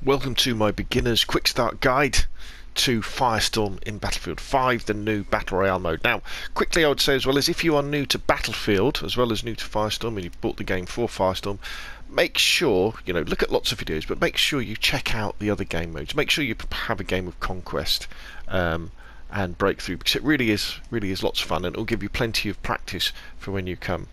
Welcome to my beginner's quick start guide to Firestorm in Battlefield 5, the new Battle Royale mode. Now, quickly I would say as well as if you are new to Battlefield, as well as new to Firestorm, and you've bought the game for Firestorm, make sure, look at lots of videos, but make sure you check out the other game modes. Make sure you have a game of Conquest and Breakthrough, because it really is lots of fun, and it'll give you plenty of practice for when you come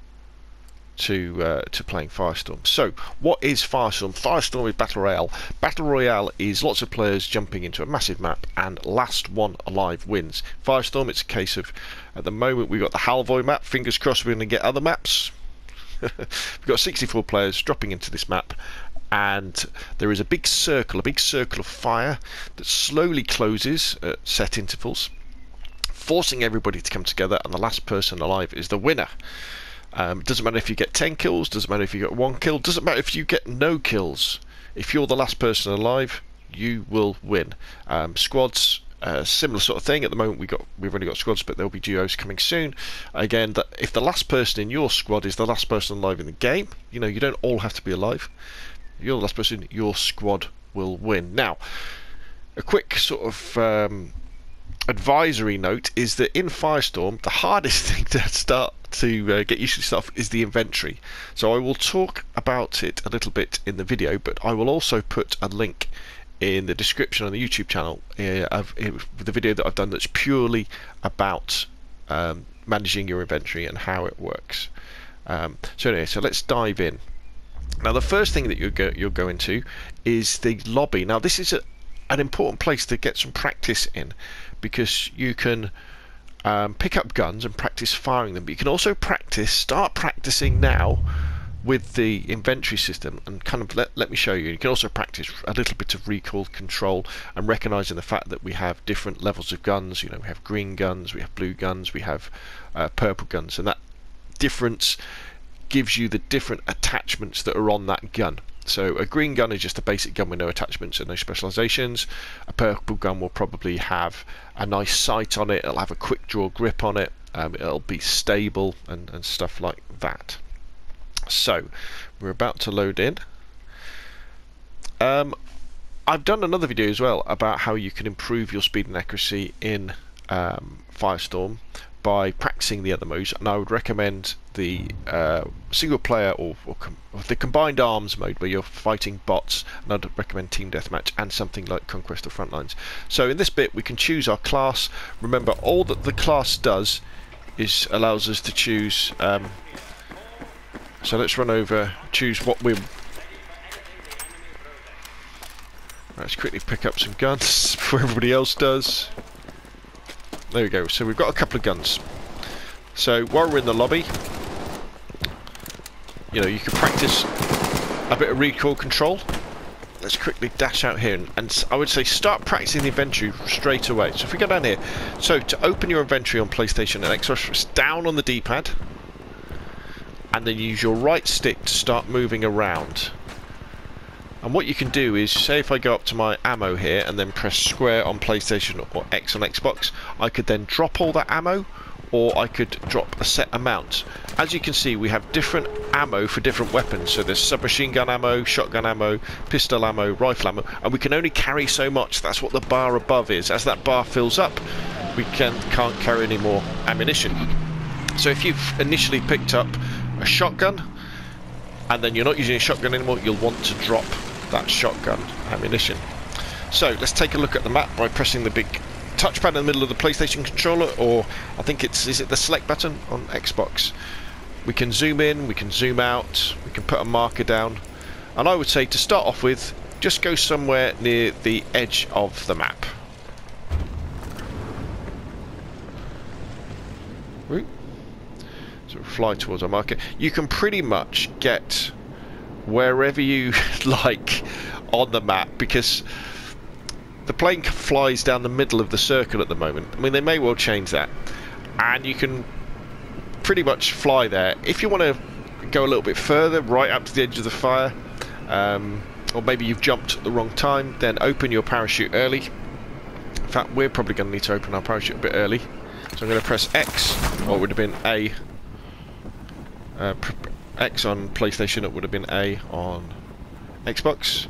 to playing Firestorm. So, what is Firestorm? Firestorm is Battle Royale. Battle Royale is lots of players jumping into a massive map, and last one alive wins. Firestorm, it's a case of, at the moment, we've got the Halvoy map. Fingers crossed we're going to get other maps. We've got 64 players dropping into this map, and there is a big circle of fire that slowly closes at set intervals, forcing everybody to come together, and the last person alive is the winner. Doesn't matter if you get 10 kills, doesn't matter if you get 1 kill, doesn't matter if you get no kills. If you're the last person alive, you will win. Squads, similar sort of thing. At the moment we've only got squads, but there'll be duos coming soon. Again, if the last person in your squad is the last person alive in the game, you don't all have to be alive. If you're the last person, your squad will win. Now, a quick sort of advisory note is that in Firestorm, the hardest thing to start to get used to stuff is the inventory. So I will talk about it a little bit in the video, but I will also put a link in the description on the YouTube channel of the video that I've done that's purely about managing your inventory and how it works. So anyway, so let's dive in. Now the first thing that you'll go into is the lobby. Now this is an important place to get some practice in, because you can pick up guns and practice firing them, but you can also start practicing now with the inventory system, and kind of let me show you. You can also practice a little bit of recoil control and recognizing the fact that we have different levels of guns. We have green guns, we have blue guns, we have purple guns, and that difference gives you the different attachments that are on that gun. So a green gun is just a basic gun with no attachments and no specializations. A purple gun will probably have a nice sight on it, it'll have a quick draw grip on it, it'll be stable and stuff like that. So we're about to load in. I've done another video as well about how you can improve your speed and accuracy in Firestorm by practicing the other modes, and I would recommend the single player or the combined arms mode where you're fighting bots, and I'd recommend Team Deathmatch and something like Conquest or Frontlines. So in this bit we can choose our class. Remember, all that the class does is allows us to choose, so let's run over, choose what we're... Let's quickly pick up some guns before everybody else does. There we go, so we've got a couple of guns. So while we're in the lobby, you can practice a bit of recoil control. Let's quickly dash out here, and I would say start practicing the inventory straight away. So if we go down here, so to open your inventory on PlayStation and Xbox, press down on the D-pad, and then use your right stick to start moving around. And what you can do is, say if I go up to my ammo here and then press square on PlayStation or X on Xbox, I could then drop all that ammo, or I could drop a set amount. As you can see, we have different ammo for different weapons. So there's submachine gun ammo, shotgun ammo, pistol ammo, rifle ammo, and we can only carry so much. That's what the bar above is. As that bar fills up, we can't carry any more ammunition. So if you've initially picked up a shotgun and then you're not using a shotgun anymore, you'll want to drop that shotgun ammunition. So let's take a look at the map by pressing the big touchpad in the middle of the PlayStation controller, or I think is it the select button on Xbox. We can zoom in, we can zoom out, we can put a marker down, and I would say to start off with, just go somewhere near the edge of the map. So fly towards our marker. You can pretty much get wherever you like on the map, because the plane flies down the middle of the circle at the moment. I mean, they may well change that, and you can pretty much fly there. If you want to go a little bit further, right up to the edge of the fire, or maybe you've jumped at the wrong time, then open your parachute early. In fact, we're probably going to need to open our parachute a bit early, so I'm going to press X, or it would have been A. X on PlayStation, it would have been A on Xbox.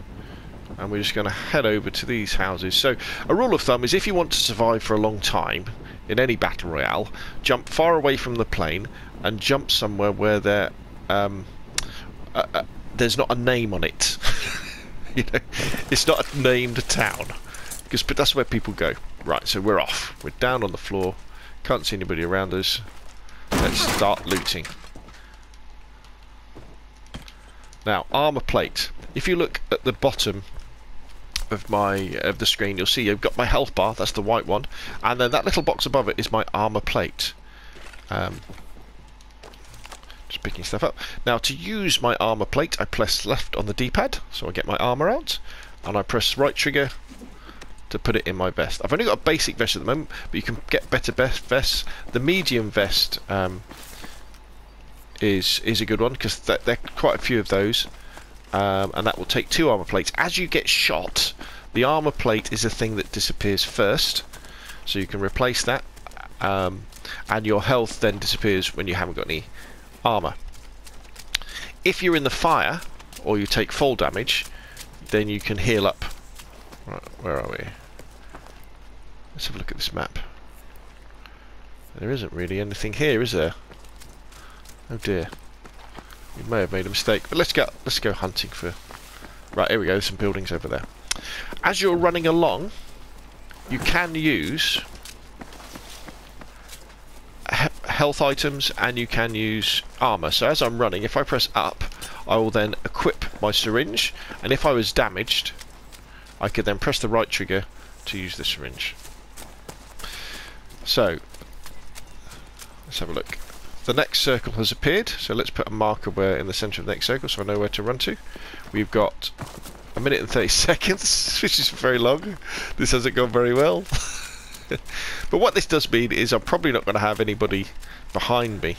and we're just going to head over to these houses. So a rule of thumb is if you want to survive for a long time in any battle royale, jump far away from the plane and jump somewhere where there's not a name on it. You know, it's not a named town, because that's where people go. Right, so we're off. We're down on the floor. Can't see anybody around us. Let's start looting. Now, armor plate. If you look at the bottom of the screen, you'll see I've got my health bar. That's the white one, and then that little box above it is my armor plate. Just picking stuff up. Now, to use my armor plate, I press left on the D-pad, so I get my armor out, and I press right trigger to put it in my vest. I've only got a basic vest at the moment, but you can get better vests. The medium vest is a good one, because there are quite a few of those, and that will take 2 armor plates. As you get shot, the armor plate is the thing that disappears first, so you can replace that, and your health then disappears when you haven't got any armor. If you're in the fire or you take fall damage, then you can heal up. Right, where are we? Let's have a look at this map. There isn't really anything here, is there? Oh dear. We may have made a mistake, but let's go hunting for... Right, here we go, there's some buildings over there. As you're running along, you can use health items and you can use armor. So as I'm running, if I press up, I will then equip my syringe, and if I was damaged, I could then press the right trigger to use the syringe. So let's have a look. The next circle has appeared, so let's put a marker where in the centre of the next circle so I know where to run to. We've got 1 minute and 30 seconds, which is very long. This hasn't gone very well. But what this does mean is I'm probably not going to have anybody behind me.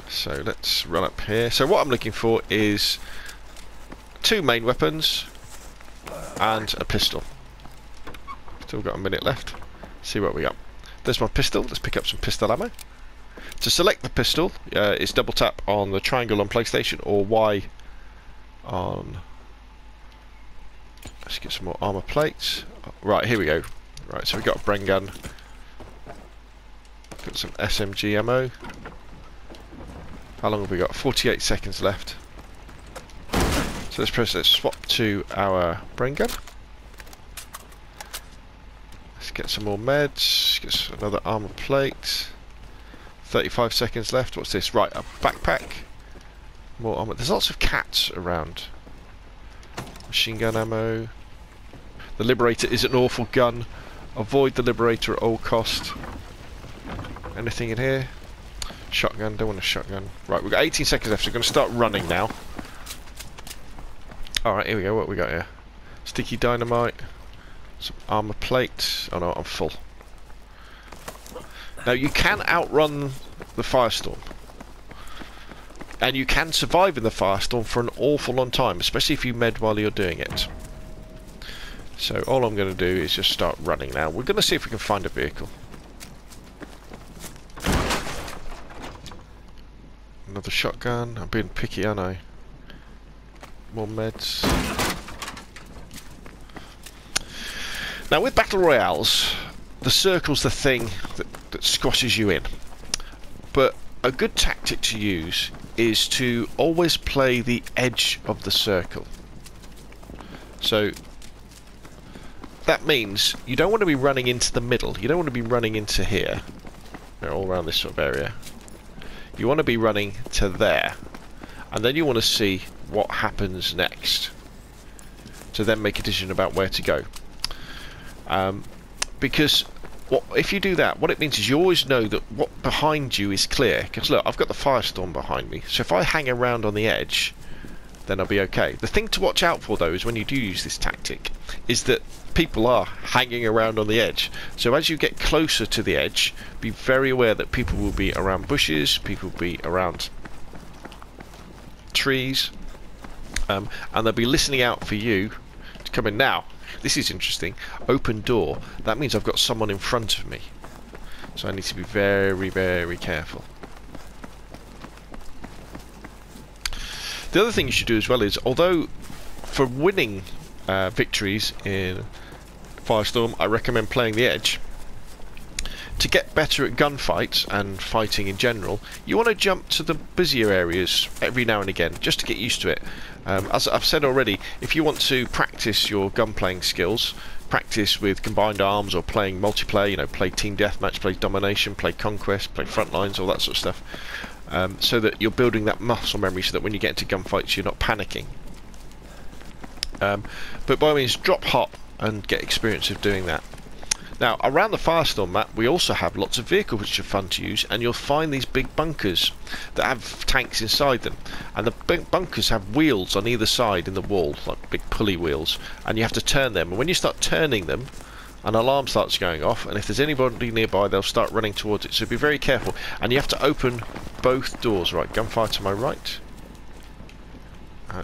So let's run up here. So what I'm looking for is 2 main weapons and a pistol. Still got a minute left. See what we got. There's my pistol. Let's pick up some pistol ammo. To select the pistol, it's double tap on the triangle on PlayStation or Y on... Let's get some more armor plates. Right, here we go. Right, so we've got a Bren gun. Got some SMG ammo. How long have we got? 48 seconds left. So let's swap to our Bren gun. Let's get some more meds. Get another armor plate. 35 seconds left. What's this? Right, a backpack. More armor. There's lots of cats around. Machine gun ammo. The Liberator is an awful gun. Avoid the Liberator at all cost. Anything in here? Shotgun. Don't want a shotgun. Right, we've got 18 seconds left, so we're going to start running now. Alright, here we go. What we got here? Sticky dynamite. Some armor plates. Oh no, I'm full. Now you can outrun the Firestorm. And you can survive in the Firestorm for an awful long time, especially if you med while you're doing it. So all I'm going to do is just start running now. We're going to see if we can find a vehicle. Another shotgun. I'm being picky, aren't I? More meds. Now with Battle Royales, the circle's the thing that squashes you in. But a good tactic to use is to always play the edge of the circle. So that means you don't want to be running into the middle. You don't want to be running into here. They're all around this sort of area. You want to be running to there. And then you want to see what happens next. To then make a decision about where to go. Because if you do that, what it means is you always know that what behind you is clear. Because look, I've got the Firestorm behind me. So if I hang around on the edge, then I'll be okay. The thing to watch out for, though, is when you do use this tactic, is that people are hanging around on the edge. So as you get closer to the edge, be very aware that people will be around bushes, people will be around trees, and they'll be listening out for you to come in. Now, this is interesting. Open door. That means I've got someone in front of me. So I need to be very, very careful. The other thing you should do as well is, although for winning victories in Firestorm, I recommend playing the Edge. To get better at gunfights and fighting in general, you want to jump to the busier areas every now and again, just to get used to it. As I've said already, if you want to practice your gun playing skills, practice with combined arms or playing multiplayer, you know, play team deathmatch, play domination, play conquest, play frontlines, all that sort of stuff, so that you're building that muscle memory, so that when you get into gunfights, you're not panicking. But by all means, drop hot and get experience of doing that. Now, around the Firestorm map, we also have lots of vehicles which are fun to use, and you'll find these big bunkers that have tanks inside them. And the bunkers have wheels on either side in the wall, like big pulley wheels, and you have to turn them. And when you start turning them, an alarm starts going off, and if there's anybody nearby, they'll start running towards it. So be very careful. And you have to open both doors. Right, gunfire to my right.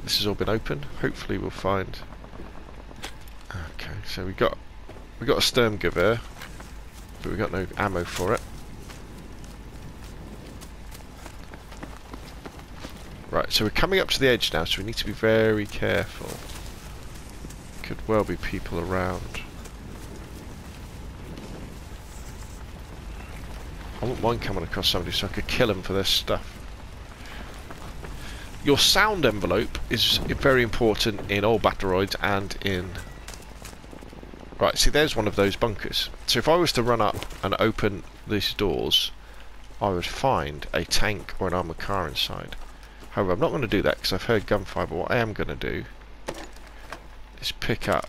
This has all been open. Hopefully we'll find... Okay, so we got a Sturmgewehr, but we've got no ammo for it. Right, so we're coming up to the edge now, so we need to be very careful. Could well be people around. I wouldn't mind coming across somebody so I could kill them for their stuff. Your sound envelope is very important in all battle royals and in... Right, see, there's one of those bunkers. So if I was to run up and open these doors, I would find a tank or an armoured car inside. However, I'm not going to do that because I've heard gunfire, but what I am going to do is pick up...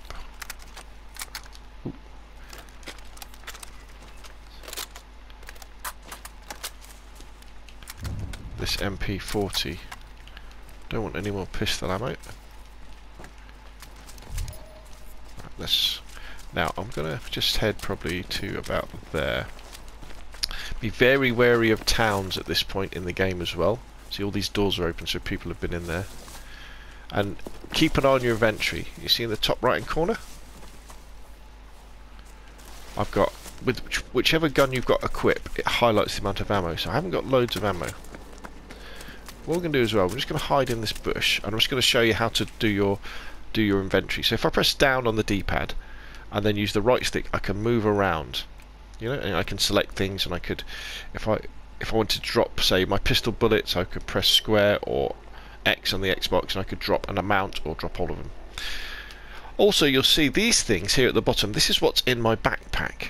Ooh. This MP40. Don't want any more pistol ammo. Right, let's... Now, I'm going to just head probably to about there. Be very wary of towns at this point in the game as well. See, all these doors are open, so people have been in there. And keep an eye on your inventory. You see in the top right hand corner? I've got, with whichever gun you've got equipped, it highlights the amount of ammo. So I haven't got loads of ammo. What we're going to do as well, we're just going to hide in this bush, and I'm just going to show you how to do your inventory. So if I press down on the D-pad, and then use the right stick, I can move around, you know, and I can select things, and I could, if I wanted to drop, say, my pistol bullets, I could press square or X on the Xbox, and I could drop an amount or drop all of them. Also, you'll see these things here at the bottom. This is what's in my backpack,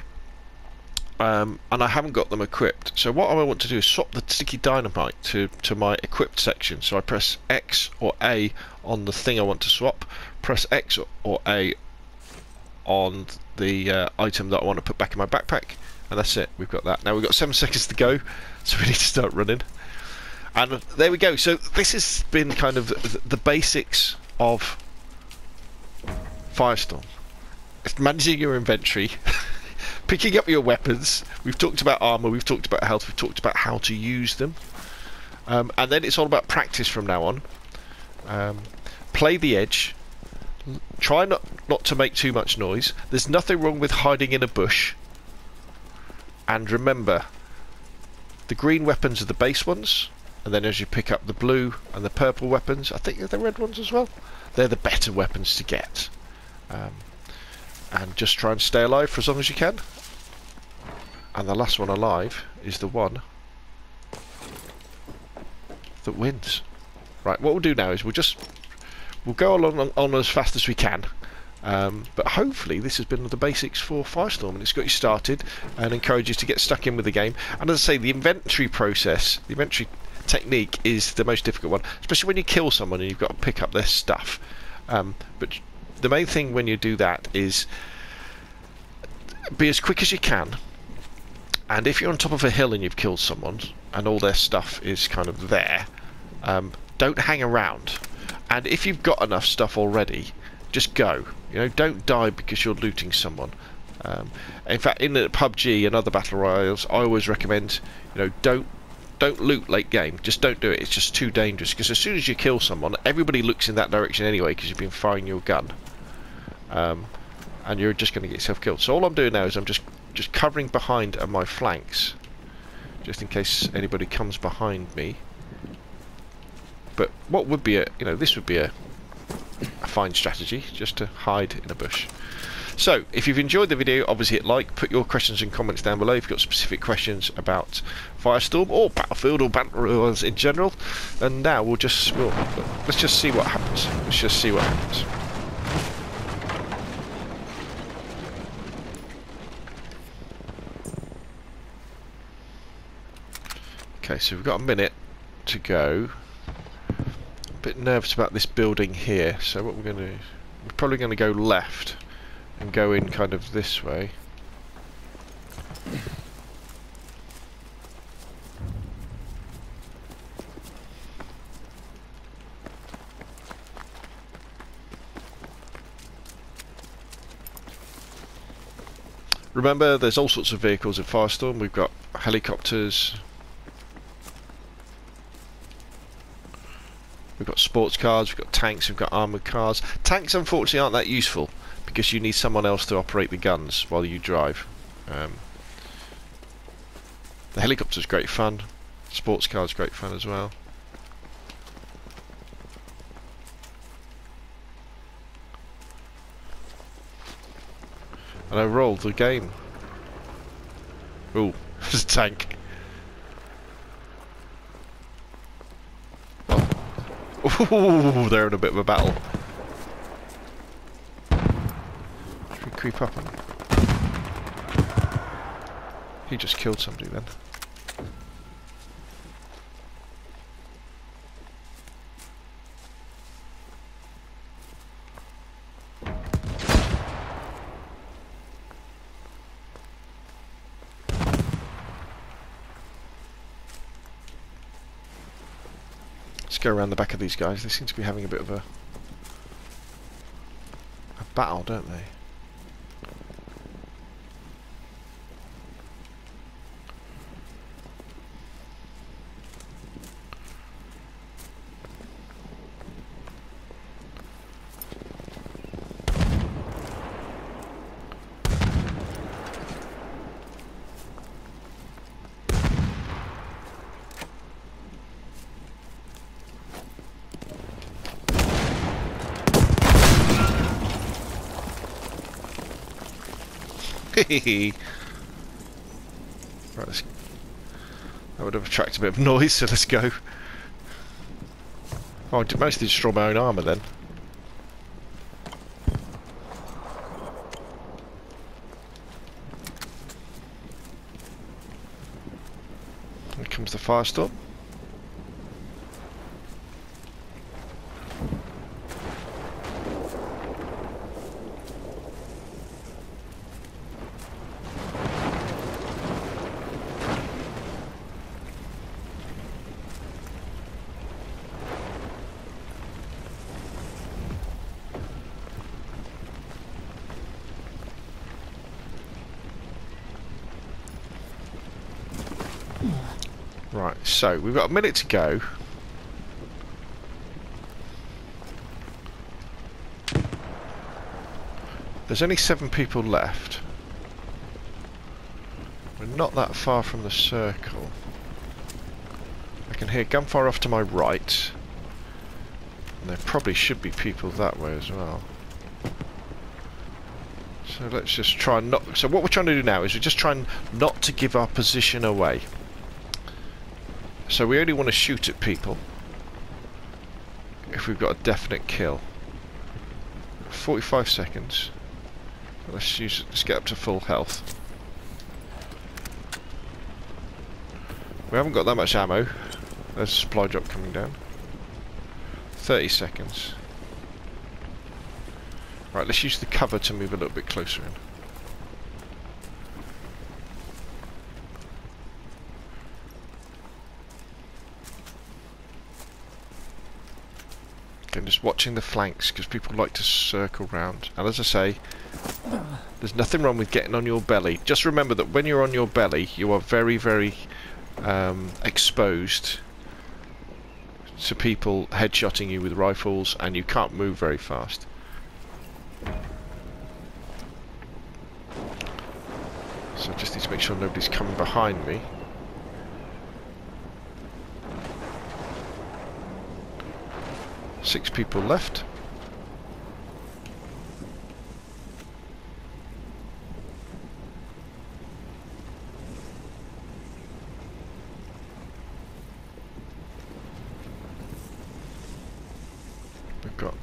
and I haven't got them equipped. So what I want to do is swap the sticky dynamite to my equipped section. So I press X or A on the thing I want to swap, press X or A on the item that I want to put back in my backpack, and that's it. We've got that. Now we've got 7 seconds to go, so we need to start running. And there we go. So this has been kind of the basics of Firestorm. It's managing your inventory, picking up your weapons. We've talked about armor, we've talked about health, we've talked about how to use them, and then it's all about practice from now on. Play the edge. Try not to make too much noise. There's nothing wrong with hiding in a bush. And remember, the green weapons are the base ones, and then as you pick up the blue and the purple weapons, I think they're the red ones as well, they're the better weapons to get. And just try and stay alive for as long as you can. And the last one alive is the one that wins. Right, what we'll do now is we'll go along on as fast as we can, but hopefully this has been the basics for Firestorm, and it's got you started and encourage you to get stuck in with the game. And as I say, the inventory process, the inventory technique is the most difficult one, especially when you kill someone and you've got to pick up their stuff. But the main thing when you do that is be as quick as you can, and if you're on top of a hill and you've killed someone and all their stuff is kind of there, don't hang around. And if you've got enough stuff already, just go. You know, don't die because you're looting someone. In fact, in the PUBG and other battle royals, I always recommend, you know, don't loot late game. Just don't do it. It's just too dangerous. Because as soon as you kill someone, everybody looks in that direction anyway because you've been firing your gun, and you're just going to get yourself killed. So all I'm doing now is I'm just covering behind my flanks, just in case anybody comes behind me. But what would be this would be a fine strategy, just to hide in a bush. So, if you've enjoyed the video, obviously hit like, put your questions and comments down below if you've got specific questions about Firestorm or Battlefield or Battle Royales in general. And now let's just see what happens. Let's just see what happens. Okay, so we've got a minute to go. A bit nervous about this building here, so what we're going to do, we're probably going to go left and go in kind of this way. Remember, there's all sorts of vehicles in Firestorm. We've got helicopters, we've got sports cars, we've got tanks, we've got armoured cars. Tanks unfortunately aren't that useful because you need someone else to operate the guns while you drive. The helicopter's great fun, sports car's great fun as well. And I rolled the game. Ooh, there's a tank. Ooh, they're in a bit of a battle. Should we creep up on him? He just killed somebody then. Let's go around the back of these guys. They seem to be having a bit of a battle, don't they? Right, that would have attracted a bit of noise, so let's go. Oh, I mostly destroy my own armour then. Here comes the Firestorm. Right, so we've got a minute to go. There's only 7 people left. We're not that far from the circle. I can hear gunfire off to my right. And there probably should be people that way as well. So let's just try and not... So what we're trying to do now is we're just trying not to give our position away. So we only want to shoot at people if we've got a definite kill. 45 seconds. Let's get up to full health. We haven't got that much ammo. There's a supply drop coming down. 30 seconds. Right, let's use the cover to move a little bit closer in. I'm just watching the flanks because people like to circle round. And as I say, there's nothing wrong with getting on your belly. Just remember that when you're on your belly, you are very, very exposed to people headshotting you with rifles, and you can't move very fast. So I just need to make sure nobody's coming behind me. 6 people left. We've got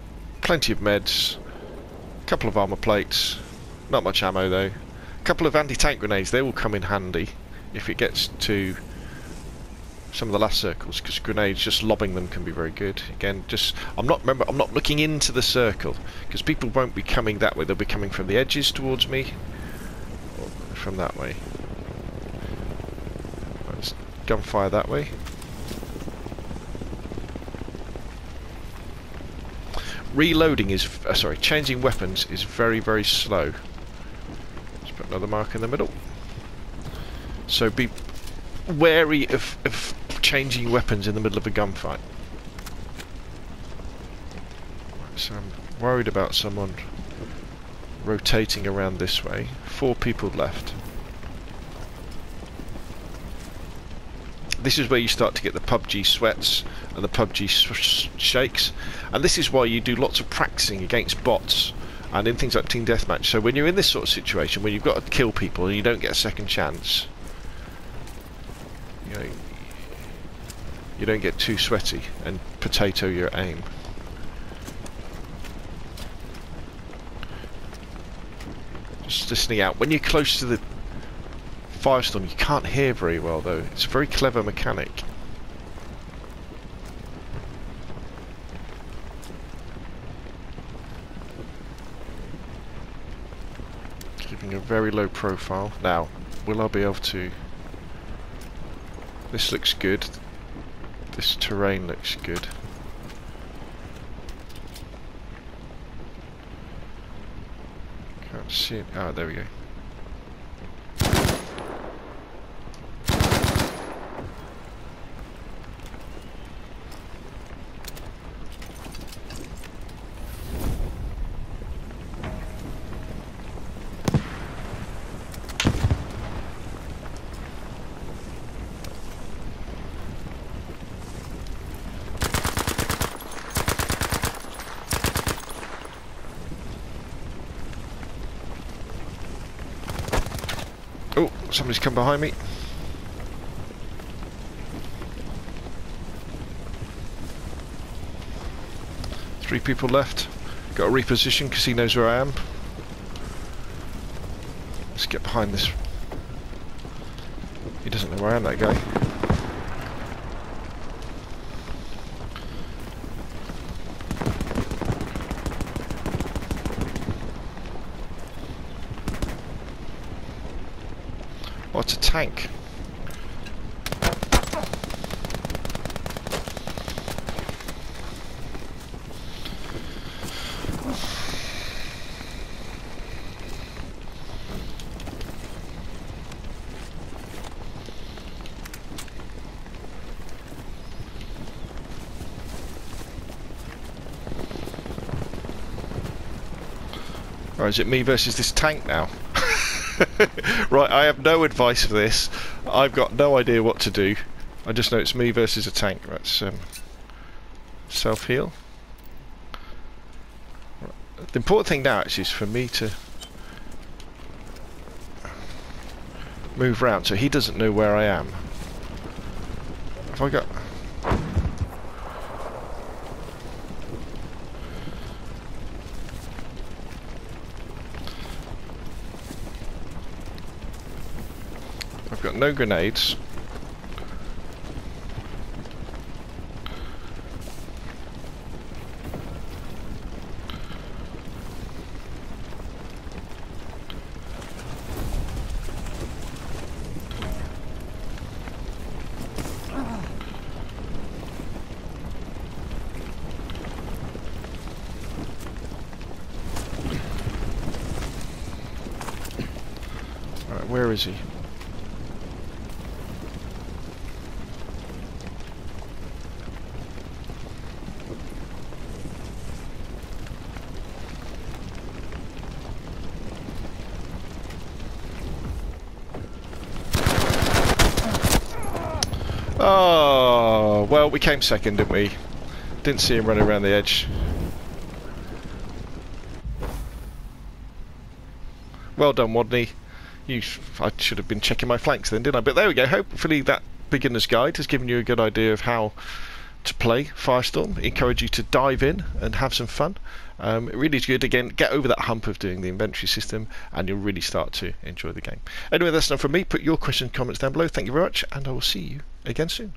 plenty of meds, a couple of armor plates, not much ammo though, a couple of anti-tank grenades. They will come in handy if it gets to some of the last circles, because grenades, just lobbing them can be very good. Again, just I'm not looking into the circle, because people won't be coming that way. They'll be coming from the edges towards me, or from that way. Let's gunfire that way. Reloading is changing weapons is very, very slow. Let's put another mark in the middle. So be wary of changing weapons in the middle of a gunfight. So I'm worried about someone rotating around this way. 4 people left. This is where you start to get the PUBG sweats and the PUBG shakes, and this is why you do lots of practicing against bots and in things like Team Deathmatch. So when you're in this sort of situation where you've got to kill people and you don't get a second chance, you know, you don't get too sweaty and potato your aim. Just listening out. When you're close to the Firestorm, you can't hear very well though. It's a very clever mechanic. Keeping a very low profile. Now, will I be able to... This looks good. This terrain looks good. Can't see it. Ah, there we go. Oh, somebody's come behind me. Three people left. Got to reposition because he knows where I am. Let's get behind this. He doesn't know where I am, that guy. Oh, it's a tank. Or is it me versus this tank now? Right, I have no advice for this. I've got no idea what to do. I just know it's me versus a tank. Let's self-heal. The important thing now actually is for me to move round so he doesn't know where I am. Have I got... I've got no grenades. Alright, where is he? Oh, well, we came second, didn't we? Didn't see him running around the edge. Well done, Wadney. I should have been checking my flanks then, didn't I? But there we go. Hopefully that beginner's guide has given you a good idea of how to play Firestorm. Encourage you to dive in and have some fun. It really is good. Again, get over that hump of doing the inventory system and you'll really start to enjoy the game. Anyway, that's enough from me. Put your questions and comments down below. Thank you very much, and I will see you again soon.